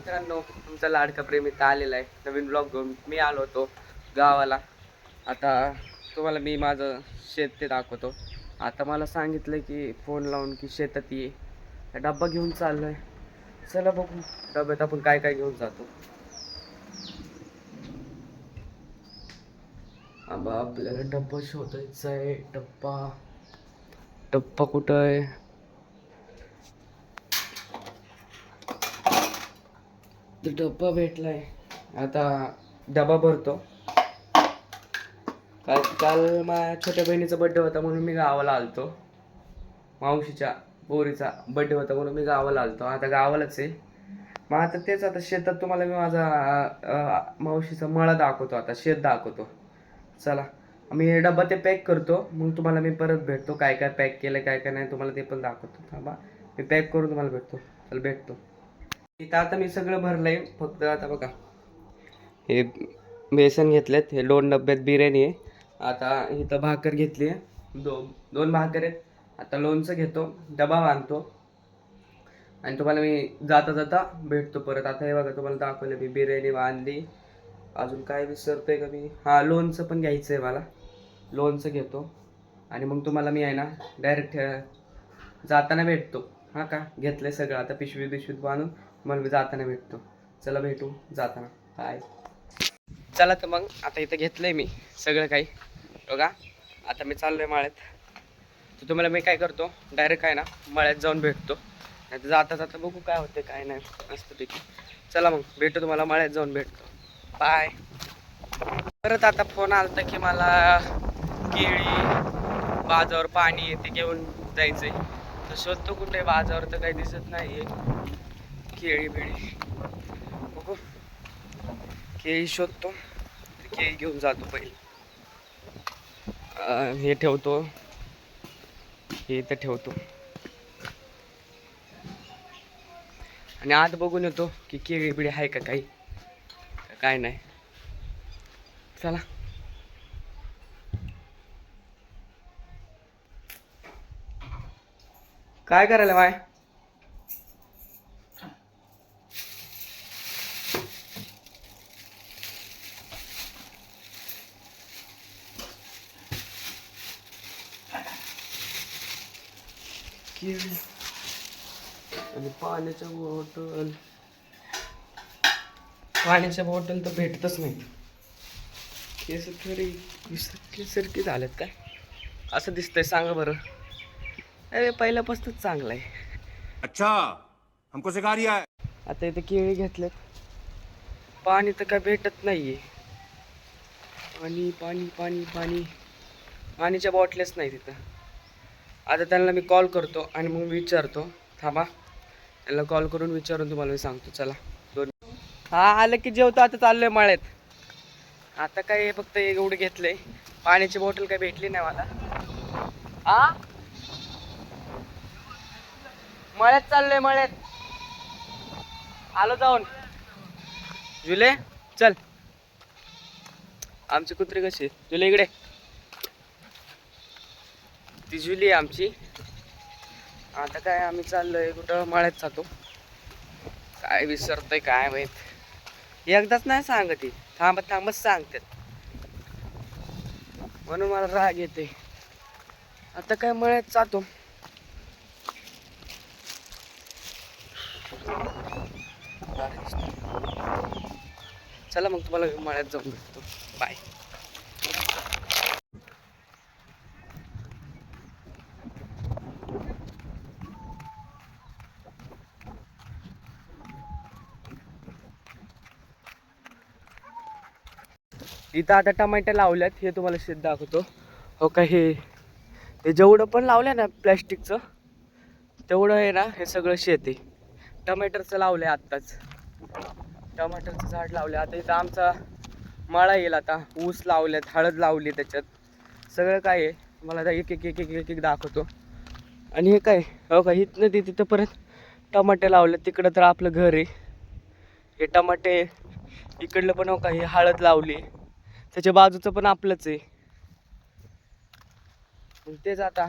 मित्रांनो, तुमचा लाडका प्रेमित आलेला आहे नवीन ब्लॉग घेऊन. मी आलो होतो गावाला. आता तुम्हाला मी माझं शेत ते दाखवतो. आता मला सांगितलं की फोन लावून की शेतात ये, डब्बा घेऊन चाललोय. चला बघू डब्यात आपण काय काय घेऊन जातो. आबा आपल्याला डब्बा शोधायचा आहे. डब्बा डब्बा कुठं आहे? डब्बा भेटलाय. आता डबा भरतो. काल माझ्या छोट्या बहिणीचा बड्डे होता म्हणून मी गावाला आलतो. मावशीच्या पोरीचा बड्डे होता म्हणून मी गावाला आलतो. आता गावालाच आहे. मग आता तेच आता शेतात तुम्हाला मी माझा मावशीचा मळा दाखवतो. आता शेत दाखवतो. चला मी हे डब्बा ते पॅक करतो, मग तुम्हाला मी परत भेटतो. काय काय पॅक केलं काय काय नाही तुम्हाला ते पण दाखवतो. थांबा मी पॅक करून तुम्हाला भेटतो. चल भेटतो. इथं आता मी सगळं भरलंय. फक्त आता बघा हे बेसन घेतलेत. हे 2 डब्यात बिर्याणी आहे. आता इथं भाकर घेतली आहे. दोन भाकर आहेत. आता लोणचं घेतो, डबा बांधतो आणि तुम्हाला मी जाता जाता भेटतो परत. आता हे बघा तुम्हाला दाखवलं मी बिर्याणी बांधली. अजून काय विसरतोय का मी? हां, लोणचं पण घ्यायचं आहे मला. लोणचं घेतो आणि मग तुम्हाला मी आहे ना डायरेक्ट जाताना भेटतो. हां का घेतलं आहे सगळं. आता पिशवीत बांधून मला मी जाताना भेटतो. चला भेटू जाताना. बाय. चला तर मग आता इथं घेतलंय मी सगळं काही बघा. आता मी चाललोय माळ्यात. तर तुम्हाला मी काय करतो डायरेक्ट आहे ना मळ्यात जाऊन भेटतो. नाही तर जाता जाता बघू काय होते काय नाही. मस्तपैकी चला मग भेटू, तुम्हाला मळ्यात जाऊन भेटतो. बाय. परत आता फोन आलता की मला केळी बाजावर पाणी येते घेऊन जायचंय. तर शोधतो कुठे बाजावर, तर काही दिसत नाहीये केळी बिळी. बघू केळी शोधतो, केळी घेऊन जातो पहिले. हे ठेवतो, हे इथं ठेवतो आणि आत बघून येतो की केळी बिळी आहे का काही काय नाही. चला काय करायला बाय? केळी आणि पाण्याच्या बॉटल तर भेटतच नाही. केस तरी विसरकी झालेत काय असं दिसतंय सांगा बरं. अरे पहिल्यापासूनच चांगलं आहे. अच्छा हमको सिखा रिया है. आता इथे केळी घेतलेत. पाणी तर काय भेटत नाहीये. पाणी पाणी पाणी पाणी पाणीच्या बॉटलेच नाही तिथं. आता त्यांना मी कॉल करतो आणि मग विचारतो. थांबा त्यांना कॉल करून विचारून तुम्हाला मी सांगतो. चला हा आलं की जेवतो. आता चाललोय मळ्यात. आता काय फक्त एवढं घेतलंय. पाण्याची बॉटल काय भेटली नाही मला. हा मळ्यात चाललोय मळ्यात. आलो जाऊन. जुले चल. आमची कुत्री कशी जुले इकडे. ती जुली आहे आमची. आता काय आम्ही चाललोय कुठं मळ्यात जातो. काय विसरतोय काय माहित. एकदाच नाही सांगत. थांबच सांगतात म्हणून मला राग येते. आता काय मळ्यात जातो. चला मग तुम्हाला मळ्यात जाऊन भेटतो. बाय. इथं आता टमाटे लावल्यात. हे तुम्हाला शेत दाखवतो. हो का हे जेवढं पण लावलं ना प्लॅस्टिकचं तेवढं आहे ना हे सगळं शेत आहे. टमाटरचं लावलंय आत्ताच. टमाटरचं झाड लावलं. आता इथं आमचा मळा येईल. आता ऊस लावल्यात, हळद लावली, त्याच्यात सगळं काय आहे मला एक एक एक एक एक एक दाखवतो. आणि हे काय हो का इथनं तिथं परत टमाटे लावले. तिकडं तर आपलं घर आहे. हे टमाटे इकडलं पण हो का हे हळद लावली. त्याच्या बाजूचं पण आपलंच आहे. तेच आता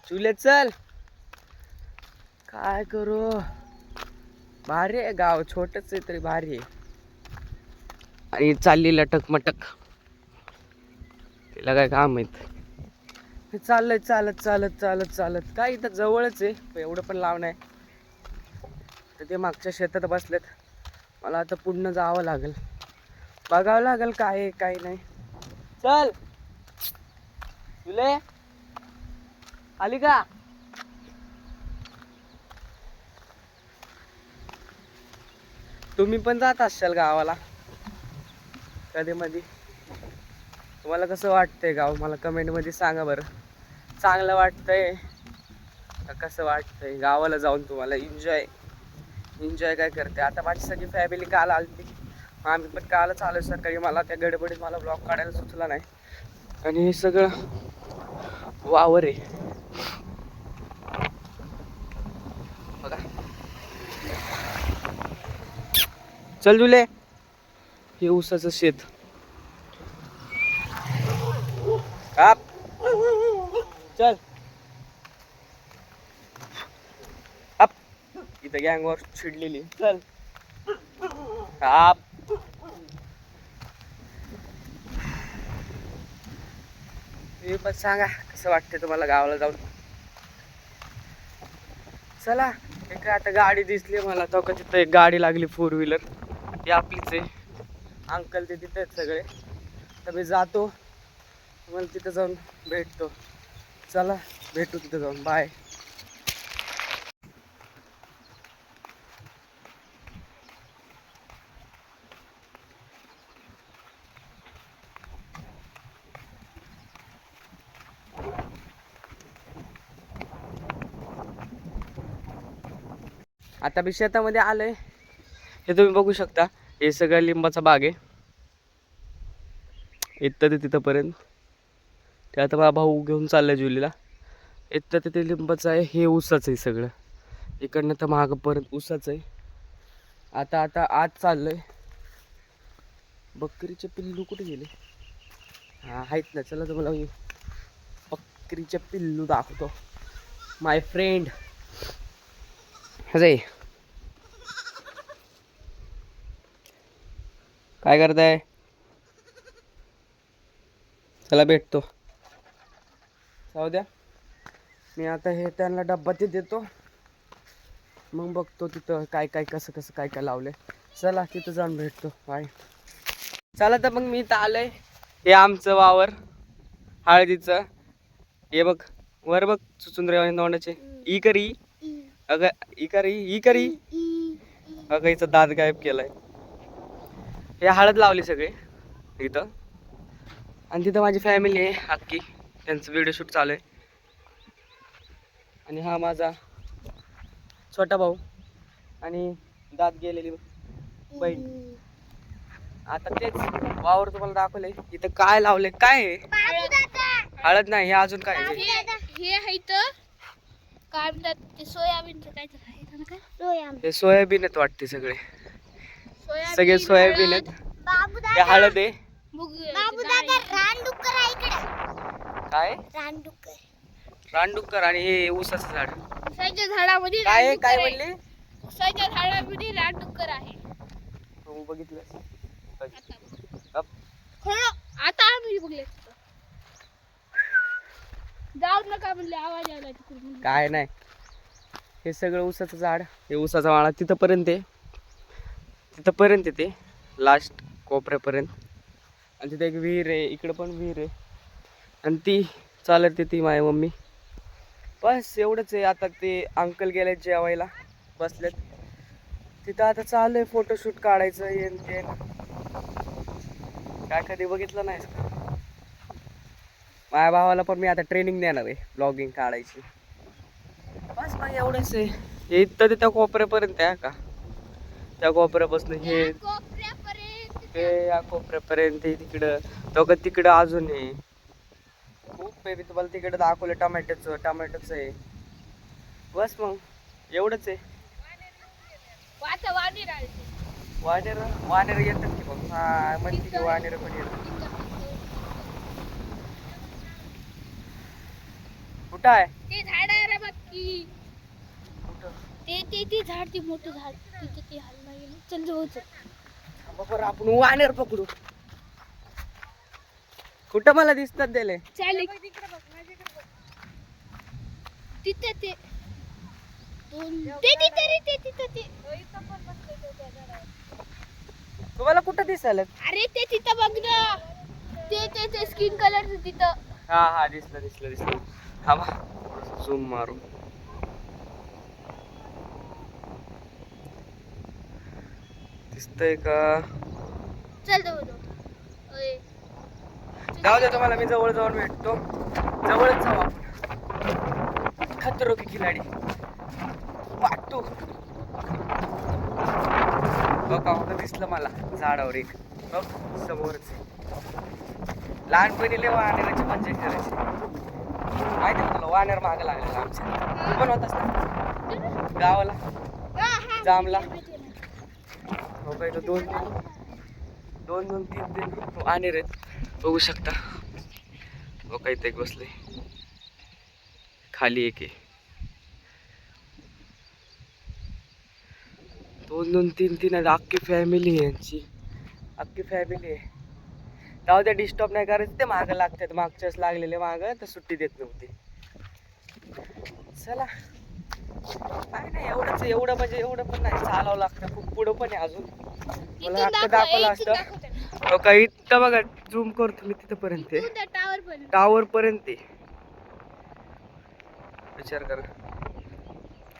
चुले चल काय करू. भारी आहे गाव, छोटच आहे तरी भारी आहे. आणि चालली लटक मटक, तिला काय काम आहेत. चाललंय चालत चालत चालत चालत, काय इथं जवळच आहे, एवढं पण लांब नाही. तर ते मागच्या शेतात बसलेत, मला आता पुढनं जावं लागेल, बघावं लागेल काय आहे काय नाही. चल तुले आली का? तुम्ही पण जात असाल गावाला कधी मधी, तुम्हाला कसं वाटतंय गाव? मला कमेंट मध्ये सांगा बरं. चांगलं वाटतंय का कसं वाटतंय गावाला जाऊन तुम्हाला? एन्जॉय काय करते? आता माझी सगळी फॅमिली काल आलती, आम्ही पण कालच आलो सकाळी. मला त्या गडबडीत मला ब्लॉग काढायला सुचला नाही. आणि हे सगळं वावर आहे बघा. चल जुले, हे ऊसाचं शेत. काप, चल अप, इथं गँगवर चिडलेली. चल काप. तुम्ही पण सांगा कसं वाटतंय तुम्हाला गावाला जाऊन. चला, एक आता गाडी दिसली मला, तो का तिथं एक गाडी लागली 4 व्हीलर, ती आपलीच आहे. अंकल ते तिथे आहेत सगळे. तर मी जातो, मला तिथं जाऊन भेटतो. चला भेटू तिथं जाऊन, बाय. आता मी शेतामध्ये आलोय, हे तुम्ही बघू शकता. हे सगळं लिंबाचा बाग आहे, इथं ते तिथंपर्यंत. ते आता माझा भाऊ घेऊन चाललाय जुलीला. इथं ते लिंबाचं आहे, हे ऊसाचं आहे सगळं. इकडनं तर मागं परत ऊसाचं आहे. आता आज चाललोय. बकरीचे पिल्लू कुठे गेले? हा आहेत ना, चला तुम्हाला बकरीचे पिल्लू दाखवतो. माय फ्रेंड अजय, काय करताय? चला भेटतो. जाऊ द्या, मी आता हे त्यांना डब्बा ते देतो, मग बघतो तिथं काय काय कसं कसं काय काय लावलंय. चला तिथं जाऊन भेटतो, बाय. चला तर मग मी इथं आलोय. हे आमचं वावर हळदीचं. हे बघ वर बघ, चुचुंद्रे तोंडाचे. ई करी अगं, ई करी अगं, हिचं दात गायब केलाय. हे हळद लावली सगळे इथं, आणि तिथं माझी फॅमिली आहे अख्खी, त्यांचं व्हिडिओ शूट चालू आहे. आणि हा माझा छोटा भाऊ आणि दात गेलेली बहीण. आता तेच वावर तुम्हाला दाखवलंय. इथं काय लावलंय? काय आहे? हळद नाही, हे अजून काय आहे? हे आहे तर काय म्हणतात ते, सोयाबीनचं काय तर आहे ना, काय हे सोयाबीन आहेत वाटते सगळे, सगळे सोयाबीन आहेत. हे हळद आहे. काय रानडुक्कर? आणि हे ऊसाचं झाड. उसाच्या झाडामध्ये काय काय म्हणले? उसाच्या झाडामध्ये रानडुक्कर आहे. हो बघितलं. आता आम्ही बघले, जाऊ नका म्हणले, आवाज आला तिकडून. काय नाही, हे सगळं ऊसाचं झाड. हे ऊसाचा वाळा तिथंपर्यंत आहे, तिथंपर्यंत येते लास्ट कोपऱ्यापर्यंत. आणि तिथे एक विहीर आहे, इकडं पण विहीर आहे. आणि ती चालत ती माझी मम्मी. बस एवढंच आहे. आता ते अंकल गेले जेवायला, बसलेत तिथं. आता चालू आहे फोटोशूट काढायचं, येन ते. काय कधी बघितलं नाही माझ्या भावाला, पण मी आता ट्रेनिंग देणार आहे ब्लॉगिंग काढायची. बस मग एवढंच आहे. हे इथं तिथं कोपऱ्यापर्यंत आहे का, त्या कोपऱ्यापासून हे या कोपऱ्यापर्यंत तिकडं, तो का तिकडं अजून आहे खूप. बेबी तुम्हाला तिकडं दाखवलं टोमॅटोच आहे. बस मग एवढंच आहे. वानेर येतात की मग, हा म्हणते की वानेर पण येतात. कुठं आहे ते झाड आहे रे बघ की, कुठं? ते ते झाड ते मोठं झाड तिथे ते हलणार गेलं. चल जवळच बरोबर आपण वानेर पकडू. कुठं मला दिसतात दिले? चालेल तिथे ते तिथे रे ते तिथे ते तुम्हाला कुठं दिसायला? अरे ते तिथं बघ ना ते स्किन कलर तिथं. हा दिसलं. हा झूम मारू. दिसतंय का? चल जवळ जाऊ दे, तुम्हाला मी जवळ जाऊन भेटतो. जवळच जाऊ आपण. खतरो की खिलाडी पाटू. बघा दिसलं मला झाडावर एक. बघ समोरच. लहानपणी लय वानेराची मज्जा करायची. माहिती का तुला? वानेर मागं लागलेला आमच्या. तू पण होतास ना गावाला जामला? हो काय, दोन तीन वानेर आहेत बघू शकता. हो काही ते बसले खाली. एक आहे. दोन तीन आहेत. अख्खी फॅमिली आहे यांची. अख्खी फॅमिली आहे. जाऊ द्या, डिस्टर्ब नाही करायचं. ते मागं लागतात. मागच्याच लागलेले मागं तर सुट्टी देत नव्हती. चला काय नाही एवढं म्हणजे एवढं पण नाही. चालावं लागतं. खूप पुढं पण आहे अजून. मला हक्क दाखवलं असतं. हो काही इतकं बघा, झूम करतो मी तिथपर्यंत. टावर पर्यंत विचार करा.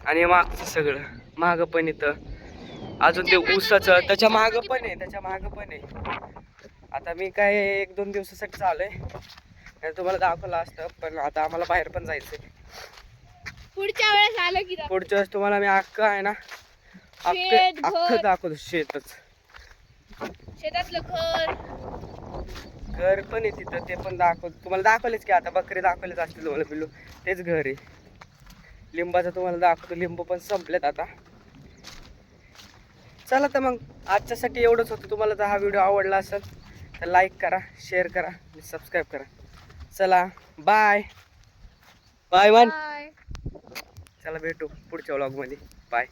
आणि मागचं सगळं मागं पण इथं अजून ते ऊसाचं त्याच्या मागं पण आहे. आता मी काय 1-2 दिवसासाठी चालू आहे. तुम्हाला दाखवलं असतं, पण आता आम्हाला बाहेर पण जायचंय. पुढच्या वेळेस आलं की पुढच्या वेळेस तुम्हाला मी अख्खं आहे ना अख्खं दाखवतो. शेतातलं घर पण आहे तिथं, ते पण दाखवतो तुम्हाला. दाखवलेच की आता बकरी दाखवलेच असतील तुम्हाला. पिल्लू तेच घर आहे. लिंबाचं तुम्हाला दाखवतो. लिंबू पण संपलेत आता. चला तर मग आजच्यासाठी एवढंच होतं. तुम्हाला जर हा व्हिडिओ आवडला असेल तर लाईक करा, शेअर करा आणि सबस्क्राईब करा. चला बाय वन. चला भेटू पुढच्या व्लॉगमध्ये. बाय.